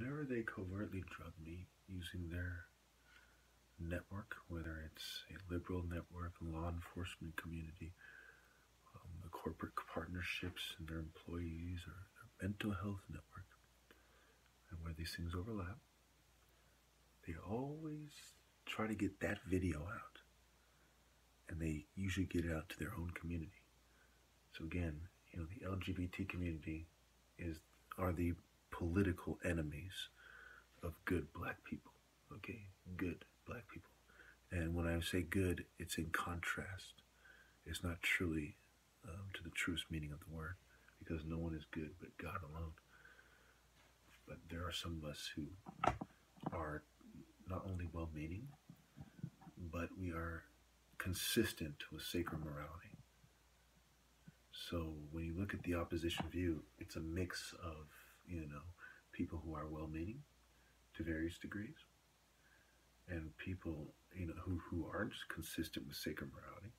whenever they covertly drug me using their network, whether it's a liberal network, law enforcement community, the corporate partnerships and their employees, or their mental health network, and where these things overlap, they always try to get that video out, and they usually get it out to their own community. So again, the LGBT community is are the political enemies of good black people. Okay, good black people. And when I say good, it's in contrast. It's not truly to the truest meaning of the word, because no one is good but God alone. But there are some of us who are not only well-meaning, but we are consistent with sacred morality. So when you look at the opposition view, it's a mix of, people who are well-meaning to various degrees, and people, who aren't consistent with sacred morality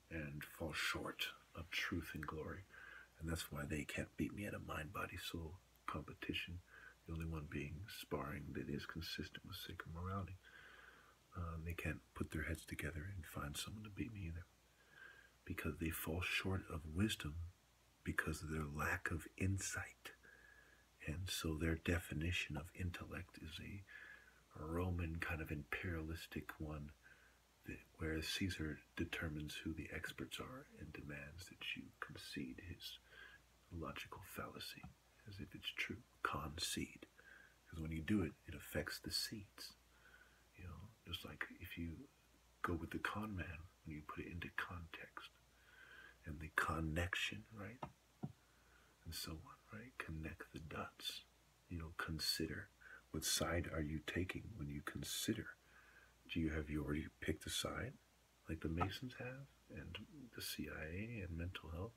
and fall short of truth and glory. And that's why they can't beat me at a mind, body, soul competition. The only one being sparring that is consistent with sacred morality. They can't put their heads together and find someone to beat me either, because they fall short of wisdom because of their lack of insight. And so their definition of intellect is a Roman kind of imperialistic one, whereas Caesar determines who the experts are and demands that you concede his logical fallacy as if it's true. Concede. Because when you do it, it affects the seeds. Just like if you go with the con man, when you put it into context and the connection, right? And so on, right? Connect the dots. Consider. What side are you taking when you consider? Have you already picked a side, like the Masons have, and the CIA and mental health?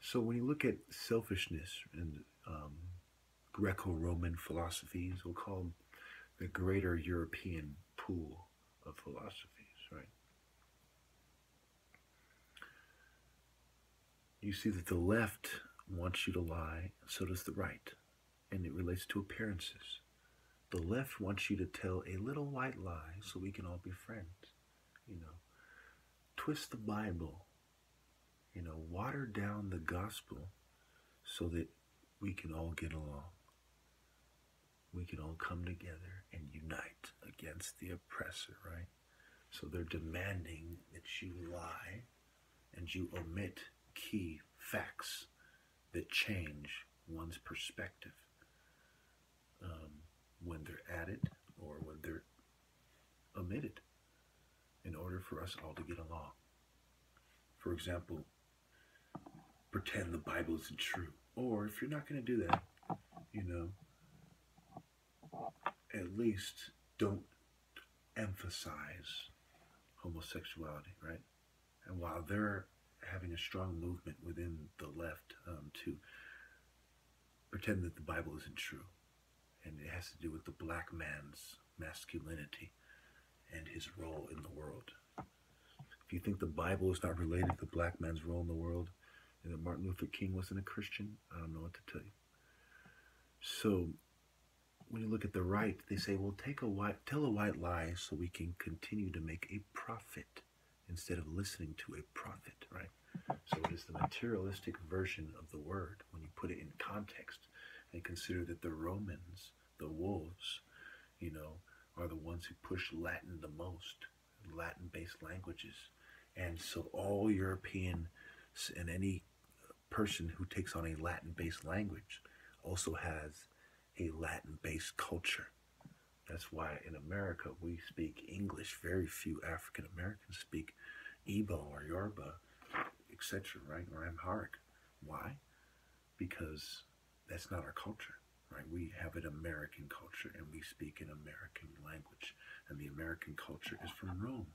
So when you look at selfishness and Greco-Roman philosophies, we'll call them the greater European pool of philosophies, right? You see that the left wants you to lie, so does the right, and it relates to appearances. The left wants you to tell a little white lie so we can all be friends. Twist the Bible, water down the gospel so that we can all get along. We can all come together and unite against the oppressor, right? So they're demanding that you lie and you omit key facts that change one's perspective when they're added or when they're omitted, in order for us all to get along. For example, pretend the Bible isn't true. Or if you're not going to do that, at least don't emphasize homosexuality, right? And while they're having a strong movement within the left to pretend that the Bible isn't true, and it has to do with the black man's masculinity and his role in the world. If you think the Bible is not related to the black man's role in the world, and that Martin Luther King wasn't a Christian, I don't know what to tell you. So when you look at the right, they say, well, tell a white lie so we can continue to make a profit instead of listening to a prophet, right? So it is the materialistic version of the word when you put it in context and consider that the Romans, the wolves, are the ones who push Latin the most, Latin-based languages. And so all European and any person who takes on a Latin-based language also has a Latin-based culture. That's why in America we speak English. Very few African Americans speak Igbo or Yoruba, etc., right? Or Amharic. Why? Because that's not our culture, right? We have an American culture and we speak an American language. And the American culture is from Rome.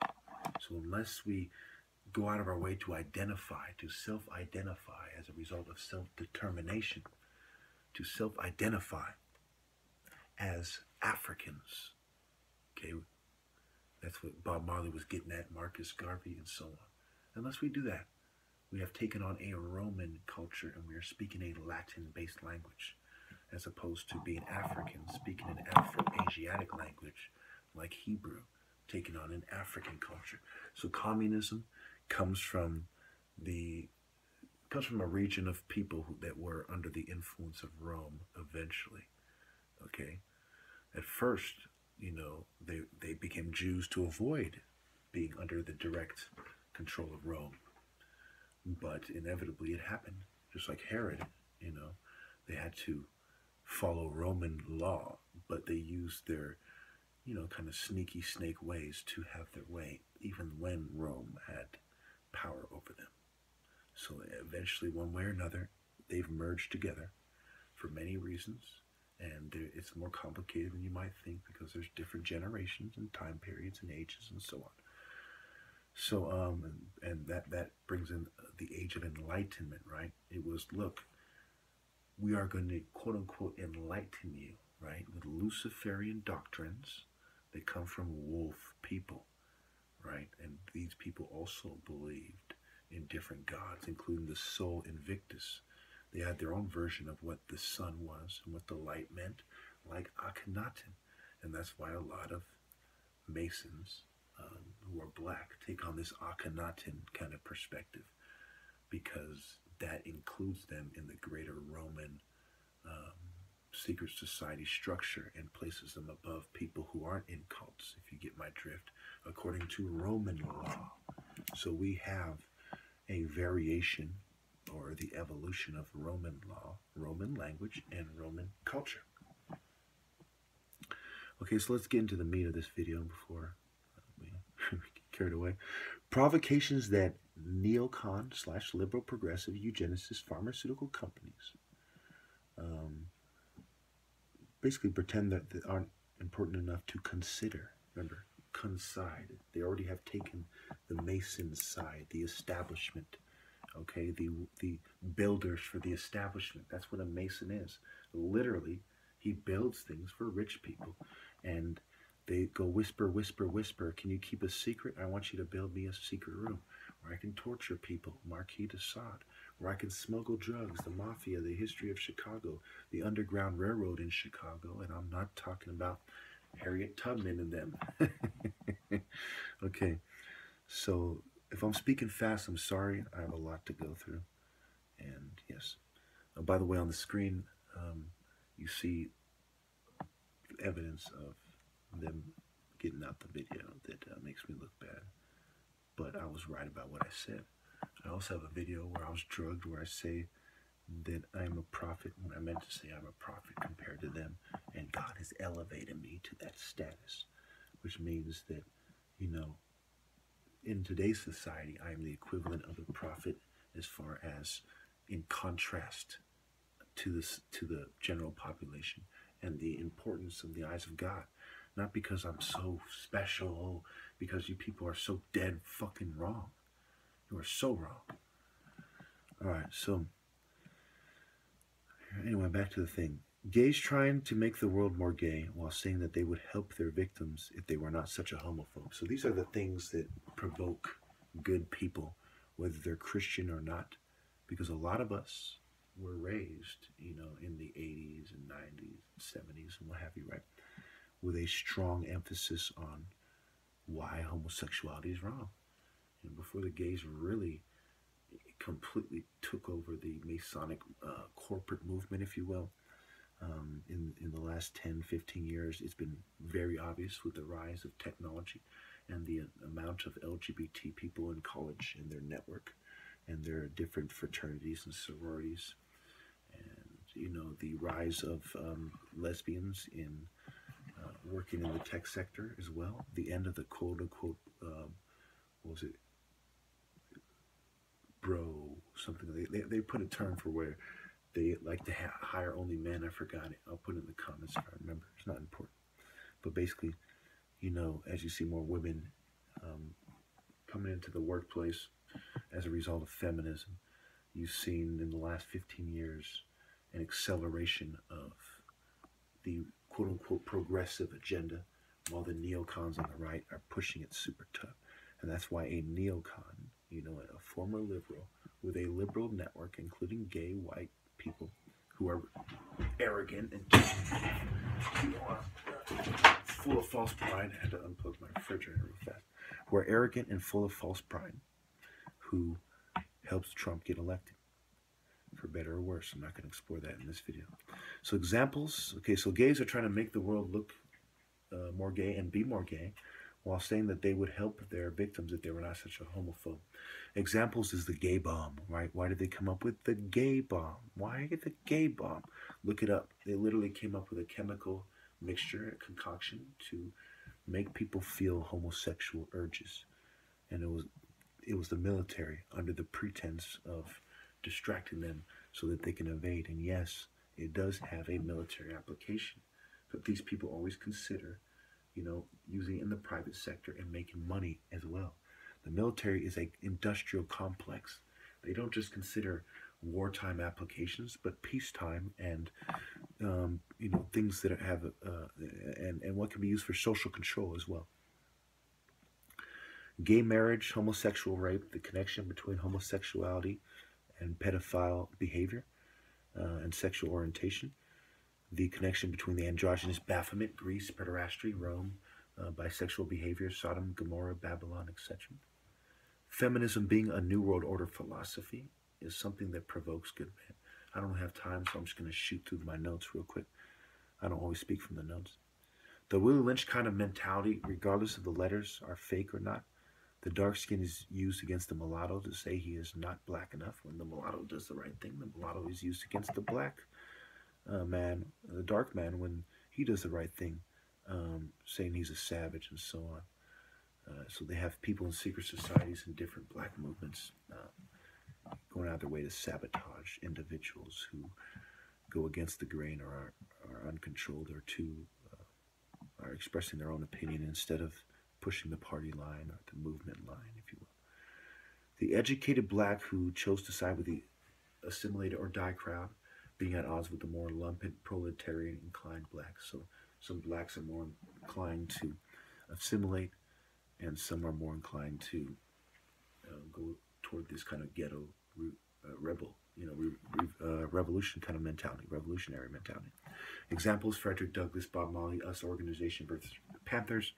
So unless we go out of our way to identify, to self-identify as a result of self-determination, to self-identify as Africans, okay? That's what Bob Marley was getting at, Marcus Garvey, and so on. Unless we do that, we have taken on a Roman culture and we are speaking a Latin-based language. as opposed to being African, speaking an Afro-Asiatic language like Hebrew, taking on an African culture. So communism comes from the comes from a region of people that were under the influence of Rome eventually. Okay, at first, they became Jews to avoid being under the direct control of Rome, but inevitably it happened. Just like Herod, they had to follow Roman law, but they used their kind of sneaky snake ways to have their way, even when Rome had power over them. So eventually, one way or another, they've merged together for many reasons, and it's more complicated than you might think because there's different generations and time periods and ages and so on. So, and that brings in the age of enlightenment, right? It was, look, we are going to quote unquote enlighten you, right, with Luciferian doctrines that come from wolf people, right? And these people also believed in different gods, including the Sol Invictus. They had their own version of what the sun was and what the light meant, like Akhenaten. And that's why a lot of Masons who are black take on this Akhenaten kind of perspective, because that includes them in the greater Roman secret society structure and places them above people who aren't in cults, if you get my drift, according to Roman law. So we have a variation or the evolution of Roman law, Roman language, and Roman culture. Okay, so let's get into the meat of this video before we get carried away. Provocations that neocon/liberal progressive eugenicist pharmaceutical companies basically pretend that they aren't important enough to consider. Remember, conside. They already have taken the Mason side, the establishment. Okay, the builders for the establishment. That's what a Mason is. Literally, he builds things for rich people, and they go whisper, whisper, whisper. Can you keep a secret? I want you to build me a secret room where I can torture people, Marquis de Sade, where I can smuggle drugs, the mafia, the history of Chicago, the Underground Railroad in Chicago, and I'm not talking about Harriet Tubman and them. Okay, so if I'm speaking fast, I'm sorry. I have a lot to go through. And yes, by the way, on the screen, you see evidence of them getting out the video that makes me look bad. But I was right about what I said. I also have a video where I was drugged, where I say that I'm a prophet when I meant to say I'm a prophet compared to them. And God has elevated me to that status, which means that, in today's society, I am the equivalent of a prophet as far as in contrast to the general population and the importance in the eyes of God. Not because I'm so special, because you people are so dead fucking wrong. You are so wrong. All right, so anyway, back to the thing. Gays trying to make the world more gay while saying that they would help their victims if they were not such a homophobe. So these are the things that provoke good people, whether they're Christian or not, because a lot of us were raised, in the 80s and 90s, 70s, and what have you, right, with a strong emphasis on why homosexuality is wrong. And before the gays really completely took over the Masonic corporate movement, if you will, in the last 10, 15 years, it's been very obvious with the rise of technology and the amount of LGBT people in college and their network and their different fraternities and sororities, and the rise of lesbians in working in the tech sector as well, the end of the quote-unquote, what was it, bro, something. They put a term for where they like to hire only men. I forgot it. I'll put it in the comments if I remember. It's not important. But basically, as you see more women coming into the workplace as a result of feminism, you've seen in the last 15 years an acceleration of the quote-unquote progressive agenda, while the neocons on the right are pushing it super tough. And that's why a neocon, a former liberal with a liberal network, including gay white people who are arrogant and who are full of false pride. I had to unplug my refrigerator real fast. Who are arrogant and full of false pride, who helps Trump get elected, for better or worse. I'm not going to explore that in this video. So examples. Okay, so gays are trying to make the world look more gay and be more gay, while saying that they would help their victims if they were not such a homophobe. Examples is the gay bomb, right? Why did they come up with the gay bomb? Why the gay bomb? Look it up. They literally came up with a chemical mixture, a concoction to make people feel homosexual urges. And it was the military under the pretense of distracting them so that they can evade. And yes, it does have a military application. But these people always consider, using it in the private sector and making money as well. The military is an industrial complex. They don't just consider wartime applications, but peacetime and things that have and what can be used for social control as well. Gay marriage, homosexual rape, the connection between homosexuality and pedophile behavior and sexual orientation, the connection between the androgynous Baphomet, Greece, pederasty, Rome, bisexual behavior, Sodom, Gomorrah, Babylon, etc. Feminism being a New World Order philosophy is something that provokes good men. I don't have time, so I'm just going to shoot through my notes real quick. I don't always speak from the notes. The Willie Lynch kind of mentality, regardless of the letters are fake or not. The dark skin is used against the mulatto to say he is not black enough. When the mulatto does the right thing, the mulatto is used against the black man, the dark man, when he does the right thing, saying he's a savage and so on. So they have people in secret societies and different black movements going out of their way to sabotage individuals who go against the grain or are uncontrolled or are expressing their own opinion instead of pushing the party line or the movement line, if you will. The educated black who chose to side with the assimilated or die crowd, being at odds with the more lumped, proletarian inclined blacks. So some blacks are more inclined to assimilate, and some are more inclined to go toward this kind of ghetto rebel, revolution kind of mentality, revolutionary mentality. Examples: Frederick Douglass, Bob Marley, Us Organization versus Panthers.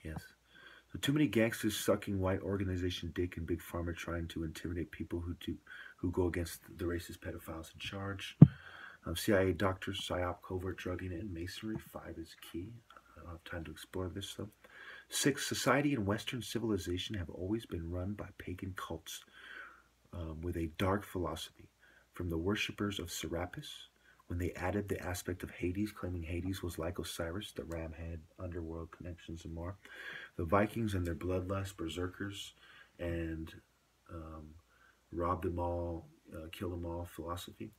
Yes. So too many gangsters sucking white organization dick and big pharma trying to intimidate people who go against the racist pedophiles in charge. CIA doctors, psyop, covert drugging, and masonry. 5 is key. I don't have time to explore this though. 6, society and Western civilization have always been run by pagan cults with a dark philosophy. From the worshippers of Serapis, when they added the aspect of Hades, claiming Hades was like Osiris, the ram head, underworld connections, and more. The Vikings and their bloodlust, berserkers, and rob them all, kill them all philosophy.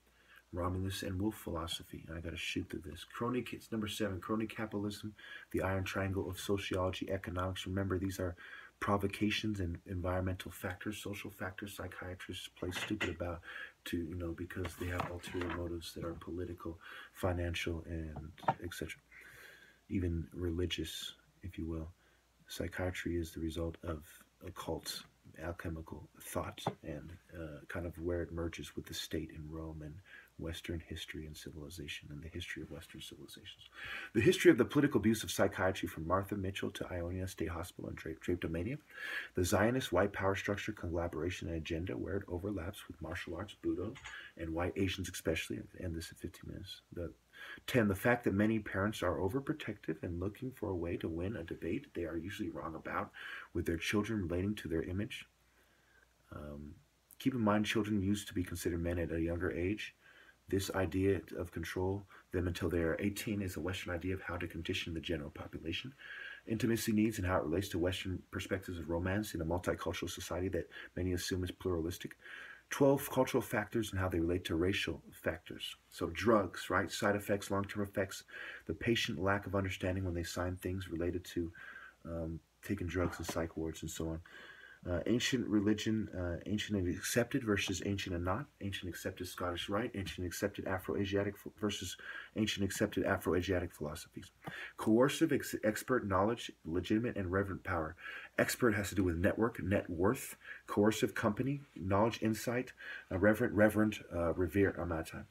Romulus and Wolf philosophy. And I got to shoot through this. It's number 7, crony capitalism, the iron triangle of sociology, economics. Remember, these are provocations and environmental factors, social factors. Psychiatrists play stupid about because they have ulterior motives that are political, financial, and etc. Even religious, if you will. Psychiatry is the result of occult, alchemical thought, and kind of where it merges with the state in Rome and Western history and civilization, and the history of Western civilizations. The history of the political abuse of psychiatry from Martha Mitchell to Ionia State Hospital and Drapetomania. The Zionist white power structure, collaboration, and agenda, where it overlaps with martial arts, Budo, and white Asians especially. I'll end this in 15 minutes. 10, the fact that many parents are overprotective and looking for a way to win a debate they are usually wrong about with their children relating to their image. Keep in mind, children used to be considered men at a younger age. This idea of control them until they are 18 is a Western idea of how to condition the general population. Intimacy needs and how it relates to Western perspectives of romance in a multicultural society that many assume is pluralistic. 12, cultural factors and how they relate to racial factors. So drugs, right? Side effects, long-term effects, the patient lack of understanding when they sign things related to taking drugs and psych wards and so on. Ancient religion, ancient and accepted versus ancient and not. Ancient accepted Scottish Rite, ancient accepted Afro-Asiatic versus ancient accepted Afro-Asiatic philosophies. Coercive expert knowledge, legitimate and reverent power. Expert has to do with network, net worth. Coercive company, knowledge, insight. Reverent, revere. I'm out of time.